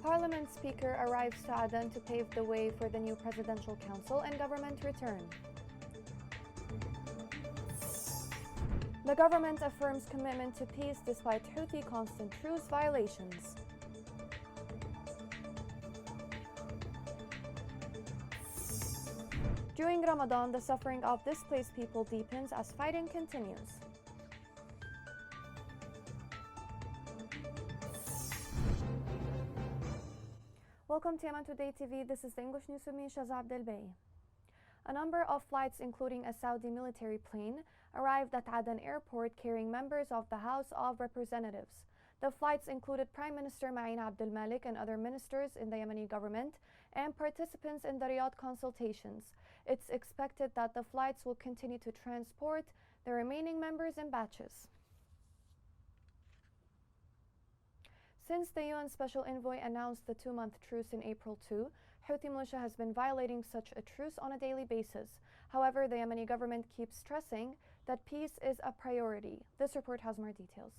Parliament Speaker arrives to Aden to pave the way for the new Presidential Council and government return. The government affirms commitment to peace despite Houthi constant truce violations. During Ramadan, the suffering of displaced people deepens as fighting continues. Welcome to Yemen Today TV. This is the English news with me, Shazza Abdel Bey. A number of flights, including a Saudi military plane, arrived at Aden Airport carrying members of the House of Representatives. The flights included Prime Minister Ma'in Abdel Malik and other ministers in the Yemeni government and participants in the Riyadh consultations. It's expected that the flights will continue to transport the remaining members in batches. Since the UN Special Envoy announced the 2-month truce in April 2, Houthi militia has been violating such a truce on a daily basis. However, the Yemeni government keeps stressing that peace is a priority. This report has more details.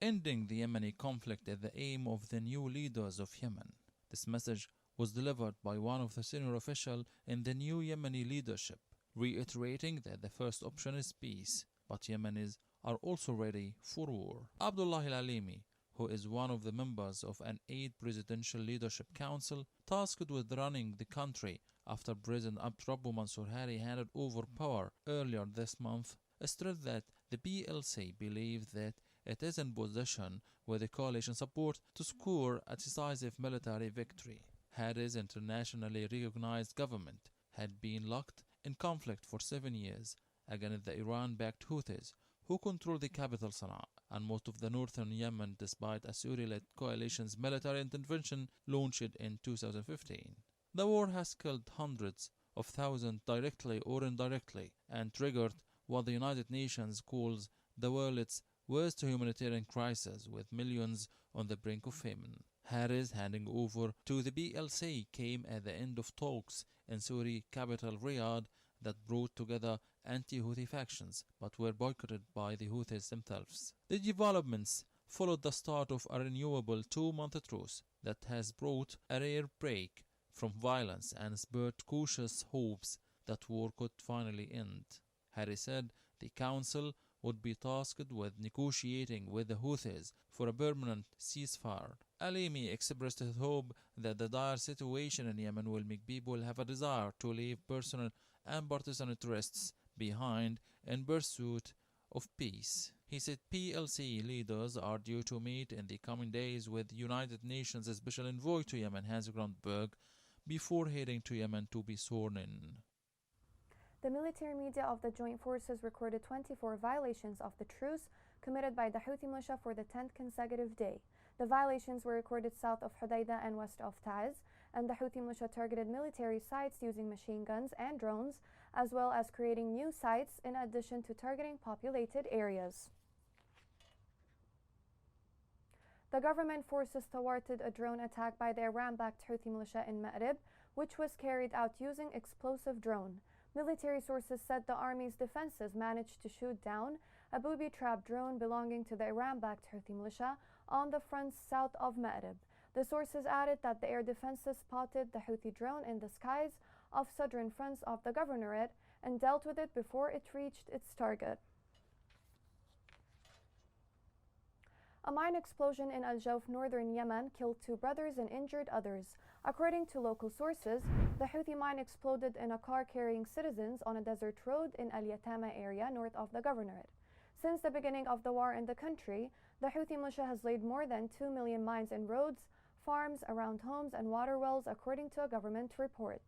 Ending the Yemeni conflict is the aim of the new leaders of Yemen. This message was delivered by one of the senior officials in the new Yemeni leadership, reiterating that the first option is peace, but Yemenis are also ready for war. Abdullah al-Alimi, who is one of the members of an 8 Presidential Leadership Council tasked with running the country after President Abdrabbu Mansour Hadi handed over power earlier this month, stressed that the PLC believes that it is in position with the coalition support to score a decisive military victory. Hadi's internationally recognized government had been locked in conflict for 7 years against the Iran-backed Houthis, who control the capital Sana'a and most of the northern Yemen despite a Saudi-led coalition's military intervention launched in 2015. The war has killed hundreds of thousands directly or indirectly and triggered what the United Nations calls the world's worst humanitarian crisis, with millions on the brink of famine. Hadi's handing over to the PLC came at the end of talks in Saudi capital Riyadh that brought together anti-Houthi factions but were boycotted by the Houthis themselves. The developments followed the start of a renewable 2-month truce that has brought a rare break from violence and spurred cautious hopes that war could finally end. Hadi said the council would be tasked with negotiating with the Houthis for a permanent ceasefire. Alimi expressed his hope that the dire situation in Yemen will make people have a desire to leave personal and partisan interests behind in pursuit of peace. He said PLC leaders are due to meet in the coming days with United Nations Special Envoy to Yemen, Hans Grundberg, before heading to Yemen to be sworn in. The military media of the joint forces recorded 24 violations of the truce committed by the Houthi militia for the 10th consecutive day. The violations were recorded south of Hodeidah and west of Taiz, and the Houthi militia targeted military sites using machine guns and drones, as well as creating new sites in addition to targeting populated areas. The government forces thwarted a drone attack by the Iran-backed Houthi militia in Ma'rib, which was carried out using explosive drone. Military sources said the army's defenses managed to shoot down a booby-trapped drone belonging to the Iran-backed Houthi militia on the fronts south of Ma'rib. The sources added that the air defenses spotted the Houthi drone in the skies of southern fronts of the governorate and dealt with it before it reached its target. A mine explosion in Al Jawf, northern Yemen, killed 2 brothers and injured others. According to local sources, the Houthi mine exploded in a car carrying citizens on a desert road in Al Yatama area north of the governorate. Since the beginning of the war in the country, the Houthi militia has laid more than 2 million mines in roads, farms, around homes and water wells, according to a government report.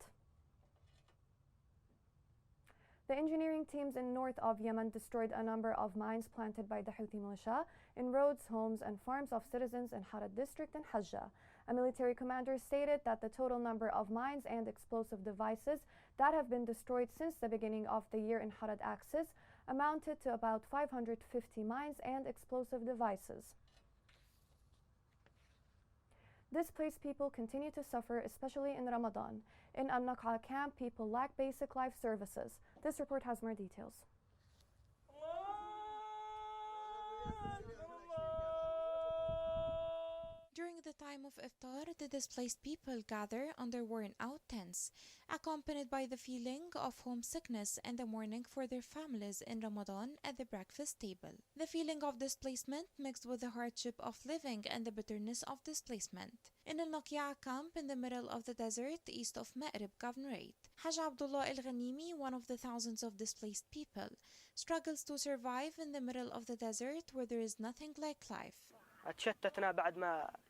The engineering teams in north of Yemen destroyed a number of mines planted by the Houthi militia in roads, homes, and farms of citizens in Harad district and Hajjah. A military commander stated that the total number of mines and explosive devices that have been destroyed since the beginning of the year in Harad axis amounted to about 550 mines and explosive devices. Displaced people continue to suffer, especially in Ramadan. In Al-Naq'a camp, people lack basic life services. This report has more details. the time of iftar, the displaced people gather under worn-out tents, accompanied by the feeling of homesickness and the mourning for their families in Ramadan at the breakfast table. The feeling of displacement mixed with the hardship of living and the bitterness of displacement. In Al Naqi'a camp in the middle of the desert east of Ma'rib Governorate, Haj Abdullah Al Ghanimi, one of the thousands of displaced people, struggles to survive in the middle of the desert where there is nothing like life.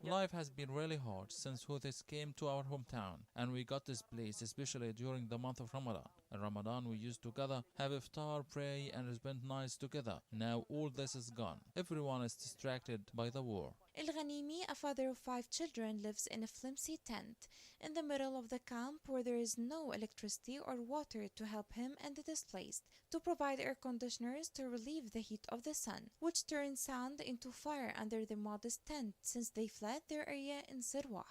Life has been really hard since Houthis came to our hometown and we got this place, especially during the month of Ramadan. In Ramadan we used to gather, have iftar, pray and spend nights together. Now all this is gone. Everyone is distracted by the war. Al-Ghanimi, a father of 5 children, lives in a flimsy tent in the middle of the camp where there is no electricity or water to help him and the displaced, to provide air conditioners to relieve the heat of the sun, which turns sand into fire under the modest tent since they fled their area in Sirwah.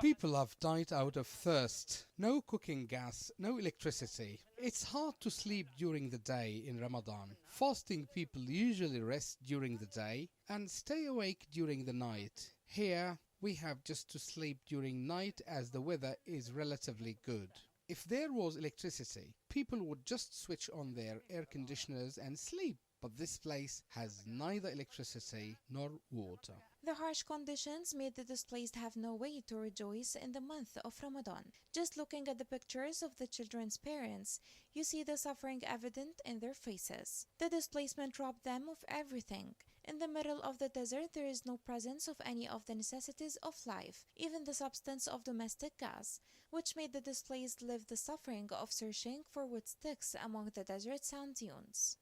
People have died out of thirst. No cooking gas, no electricity. It's hard to sleep during the day in Ramadan. Fasting people usually rest during the day and stay awake during the night. Here, we have just to sleep during night as the weather is relatively good. If there was electricity, people would just switch on their air conditioners and sleep. But this place has neither electricity nor water. The harsh conditions made the displaced have no way to rejoice in the month of Ramadan. Just looking at the pictures of the children's parents, you see the suffering evident in their faces. The displacement robbed them of everything. In the middle of the desert, there is no presence of any of the necessities of life, even the substance of domestic gas, which made the displaced live the suffering of searching for wood sticks among the desert sand dunes.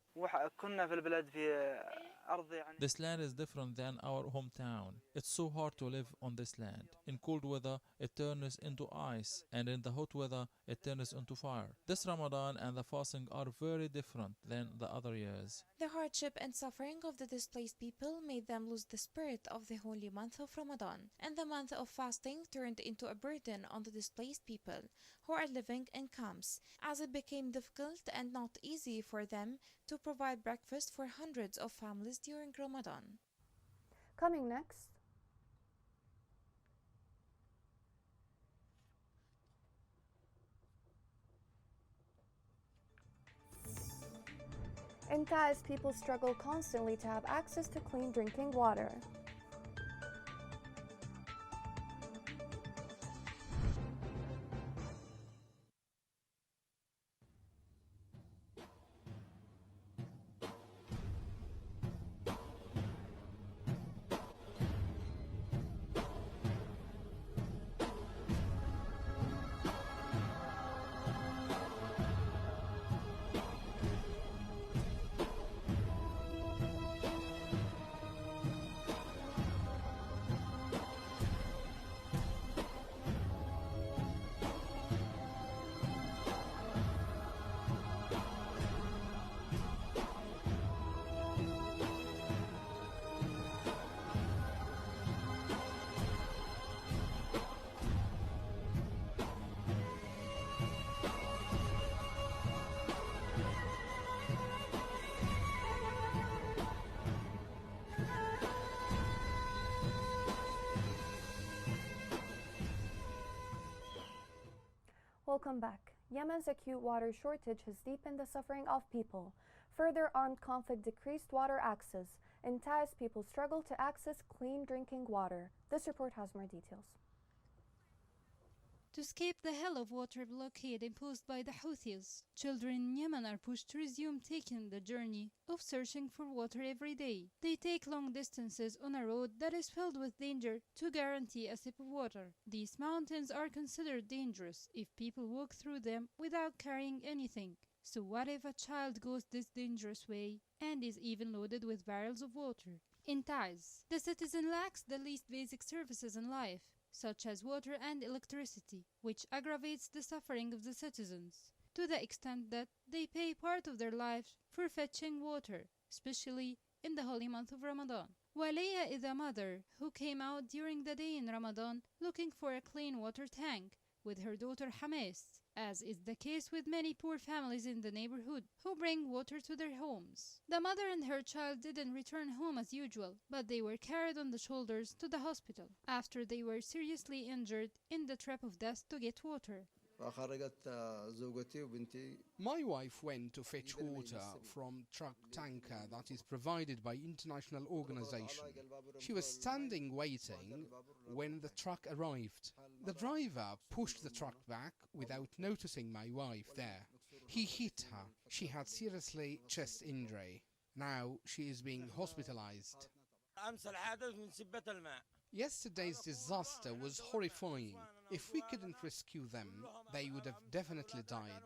This land is different than our hometown. It's so hard to live on this land. In cold weather, it turns into ice, and in the hot weather, it turns into fire. This Ramadan and the fasting are very different than the other years. The hardship and suffering of the displaced people made them lose the spirit of the holy month of Ramadan, and the month of fasting turned into a burden on the displaced people who are living in camps, as it became difficult and not easy for them to provide breakfast for hundreds of families during Ramadan. Coming next. In Taiz, people struggle constantly to have access to clean drinking water. Welcome back. Yemen's acute water shortage has deepened the suffering of people. Further armed conflict decreased water access. In Taiz, people struggle to access clean drinking water. This report has more details. To escape the hell of water blockade imposed by the Houthis, children in Yemen are pushed to resume taking the journey of searching for water every day. They take long distances on a road that is filled with danger to guarantee a sip of water. These mountains are considered dangerous if people walk through them without carrying anything. So what if a child goes this dangerous way and is even loaded with barrels of water? In Taiz, the citizen lacks the least basic services in life, such as water and electricity, which aggravates the suffering of the citizens, to the extent that they pay part of their lives for fetching water, especially in the holy month of Ramadan. Waliya is a mother who came out during the day in Ramadan looking for a clean water tank with her daughter Hamas. as is the case with many poor families in the neighborhood who bring water to their homes. The mother and her child didn't return home as usual, but they were carried on the shoulders to the hospital after they were seriously injured in the trip of death to get water. فخرجت زوجتي وبنتي. My wife went to fetch water from truck tanker that is provided by international organization. She was standing waiting when the truck arrived. The driver pushed the truck back without noticing my wife there. He hit her. She had seriously chest injury. Now she is being hospitalized. أمس الحادث من سبة الماء. Yesterday's disaster was horrifying. If we couldn't rescue them, they would have definitely died.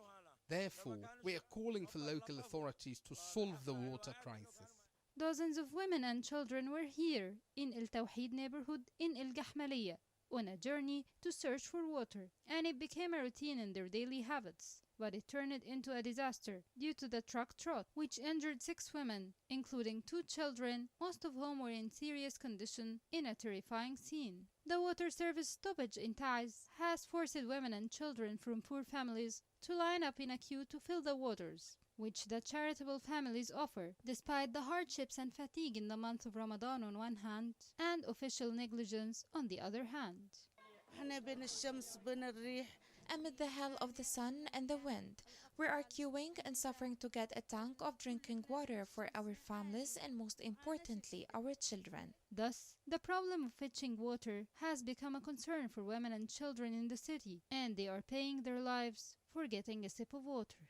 Therefore, we are calling for local authorities to solve the water crisis. Dozens of women and children were here in El Tawheed neighborhood in El Gahmaliya on a journey to search for water, and it became a routine in their daily habits. But it turned into a disaster due to the truck trot, which injured 6 women, including 2 children, most of whom were in serious condition, in a terrifying scene. The water service stoppage in Taiz has forced women and children from poor families to line up in a queue to fill the waters, which the charitable families offer, despite the hardships and fatigue in the month of Ramadan on one hand, and official negligence on the other hand. Amid the hell of the sun and the wind, we are queuing and suffering to get a tank of drinking water for our families and, most importantly, our children. Thus, the problem of fetching water has become a concern for women and children in the city, and they are paying their lives for getting a sip of water.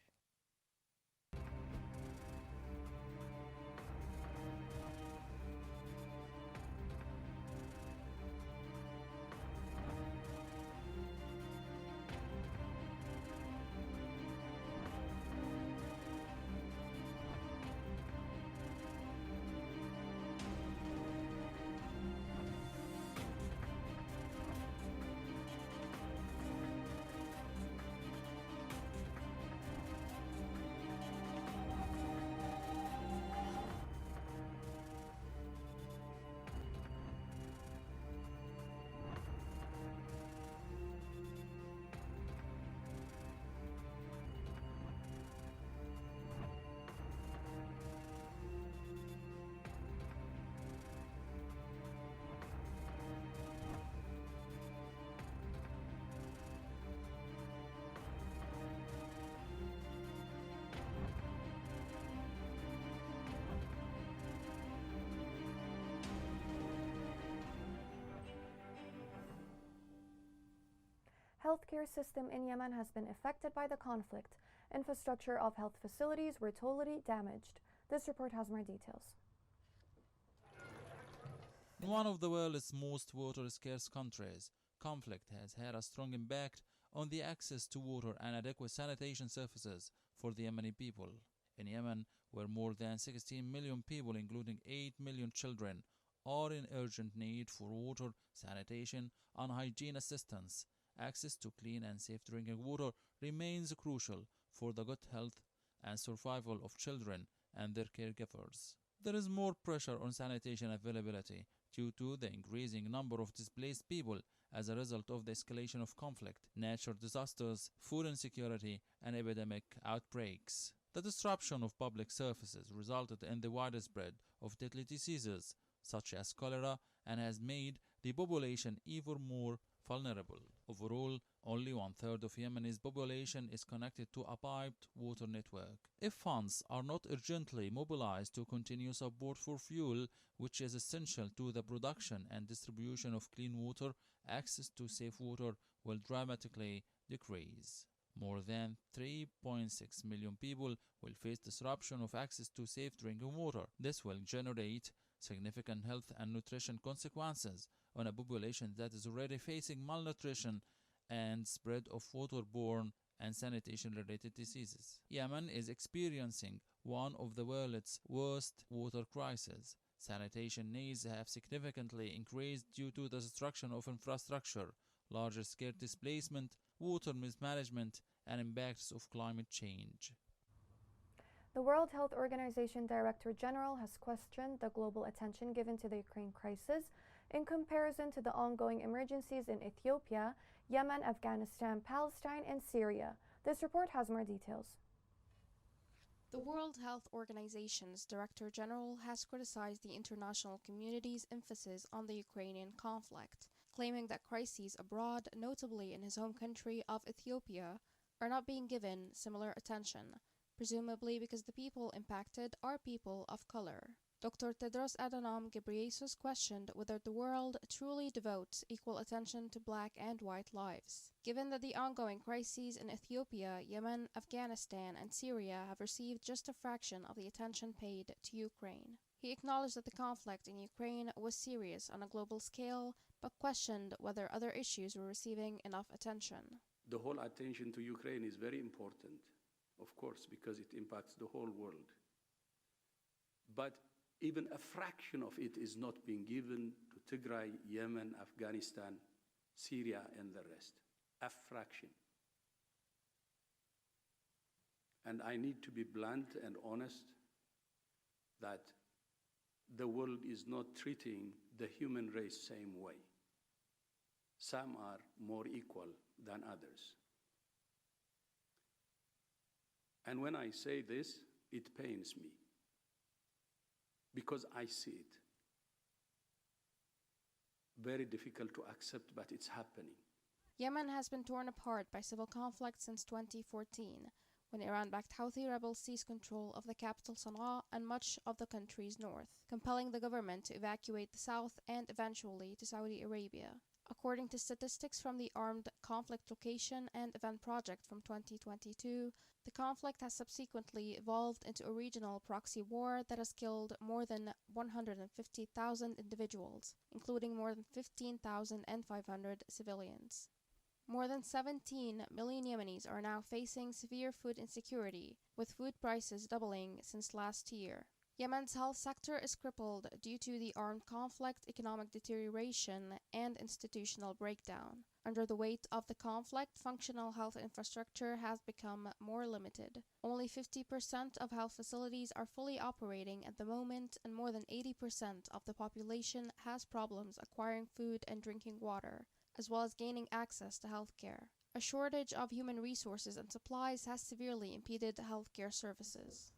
Healthcare system in Yemen has been affected by the conflict. Infrastructure of health facilities were totally damaged. This report has more details. In one of the world's most water-scarce countries, conflict has had a strong impact on the access to water and adequate sanitation services for the Yemeni people. In Yemen, where more than 16 million people, including 8 million children, are in urgent need for water, sanitation, and hygiene assistance, access to clean and safe drinking water remains crucial for the good health and survival of children and their caregivers. There is more pressure on sanitation availability due to the increasing number of displaced people as a result of the escalation of conflict, natural disasters, food insecurity, and epidemic outbreaks. The disruption of public services resulted in the widespread of deadly diseases such as cholera and has made the population even more vulnerable. Overall, only 1/3 of Yemen's population is connected to a piped water network. If funds are not urgently mobilized to continue support for fuel, which is essential to the production and distribution of clean water, access to safe water will dramatically decrease. More than 3.6 million people will face disruption of access to safe drinking water. This will generate significant health and nutrition consequences on a population that is already facing malnutrition and spread of waterborne and sanitation-related diseases. Yemen is experiencing one of the world's worst water crises. Sanitation needs have significantly increased due to the destruction of infrastructure, large-scale displacement, water mismanagement, and impacts of climate change. The World Health Organization Director General has questioned the global attention given to the Ukraine crisis in comparison to the ongoing emergencies in Ethiopia, Yemen, Afghanistan, Palestine, and Syria, This report has more details. The World Health Organization's Director General has criticized the international community's emphasis on the Ukrainian conflict, claiming that crises abroad, notably in his home country of Ethiopia, are not being given similar attention, presumably because the people impacted are people of color. Dr. Tedros Adhanom Ghebreyesus questioned whether the world truly devotes equal attention to black and white lives, given that the ongoing crises in Ethiopia, Yemen, Afghanistan, and Syria have received just a fraction of the attention paid to Ukraine. He acknowledged that the conflict in Ukraine was serious on a global scale, but questioned whether other issues were receiving enough attention. The whole attention to Ukraine is very important, of course, because it impacts the whole world. But even a fraction of it is not being given to Tigray, Yemen, Afghanistan, Syria, and the rest. A fraction. And I need to be blunt and honest that the world is not treating the human race same way. Some are more equal than others. And when I say this, it pains me, because I see it. Very difficult to accept, but it's happening. Yemen has been torn apart by civil conflict since 2014, when Iran-backed Houthi rebels seized control of the capital Sana'a and much of the country's north, compelling the government to evacuate the south and eventually to Saudi Arabia. According to statistics from the Armed Conflict Location and Event Project from 2022, the conflict has subsequently evolved into a regional proxy war that has killed more than 150,000 individuals, including more than 15,500 civilians. More than 17 million Yemenis are now facing severe food insecurity, with food prices doubling since last year. Yemen's health sector is crippled due to the armed conflict, economic deterioration, and institutional breakdown. Under the weight of the conflict, functional health infrastructure has become more limited. Only 50% of health facilities are fully operating at the moment, and more than 80% of the population has problems acquiring food and drinking water, as well as gaining access to healthcare. A shortage of human resources and supplies has severely impeded healthcare services.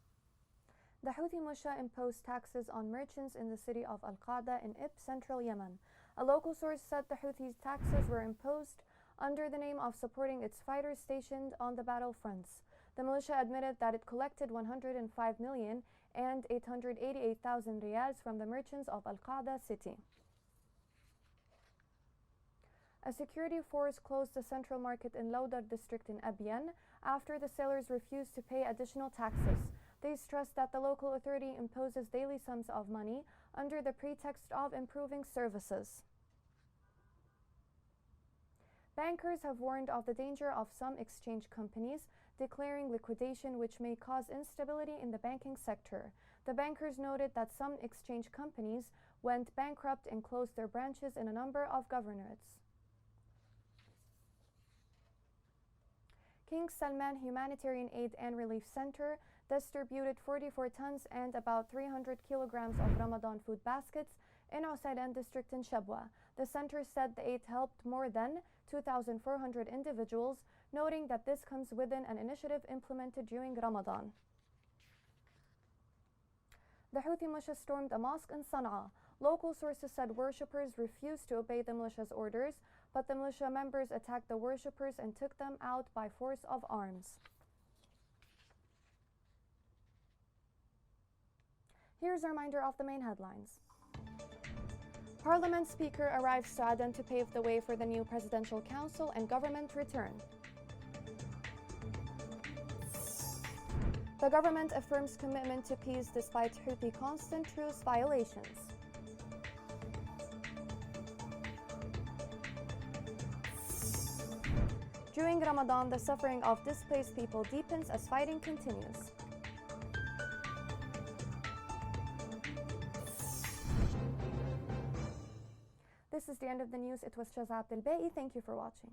The Houthi militia imposed taxes on merchants in the city of Al-Qa'da in Ib, central Yemen. A local source said the Houthis' taxes were imposed under the name of supporting its fighters stationed on the battlefronts. The militia admitted that it collected 105 million and 888,000 riyals from the merchants of Al-Qa'da city. A security force closed the central market in Lawdar district in Abyan after the sailors refused to pay additional taxes. They stressed that the local authority imposes daily sums of money under the pretext of improving services. Bankers have warned of the danger of some exchange companies declaring liquidation, which may cause instability in the banking sector. The bankers noted that some exchange companies went bankrupt and closed their branches in a number of governorates. King Salman Humanitarian Aid and Relief Center distributed 44 tons and about 300 kilograms of Ramadan food baskets in Osaidan district in Shabwa. The center said the aid helped more than 2,400 individuals, noting that this comes within an initiative implemented during Ramadan. The Houthi militia stormed a mosque in Sana'a. Local sources said worshippers refused to obey the militia's orders, but the militia members attacked the worshippers and took them out by force of arms. Here's a reminder of the main headlines. Parliament Speaker arrives to Aden to pave the way for the new Presidential Council and government return. The government affirms commitment to peace despite Houthi constant truce violations. During Ramadan, the suffering of displaced people deepens as fighting continues. This is the end of the news. It was Shazza Abdelbaei. Thank you for watching.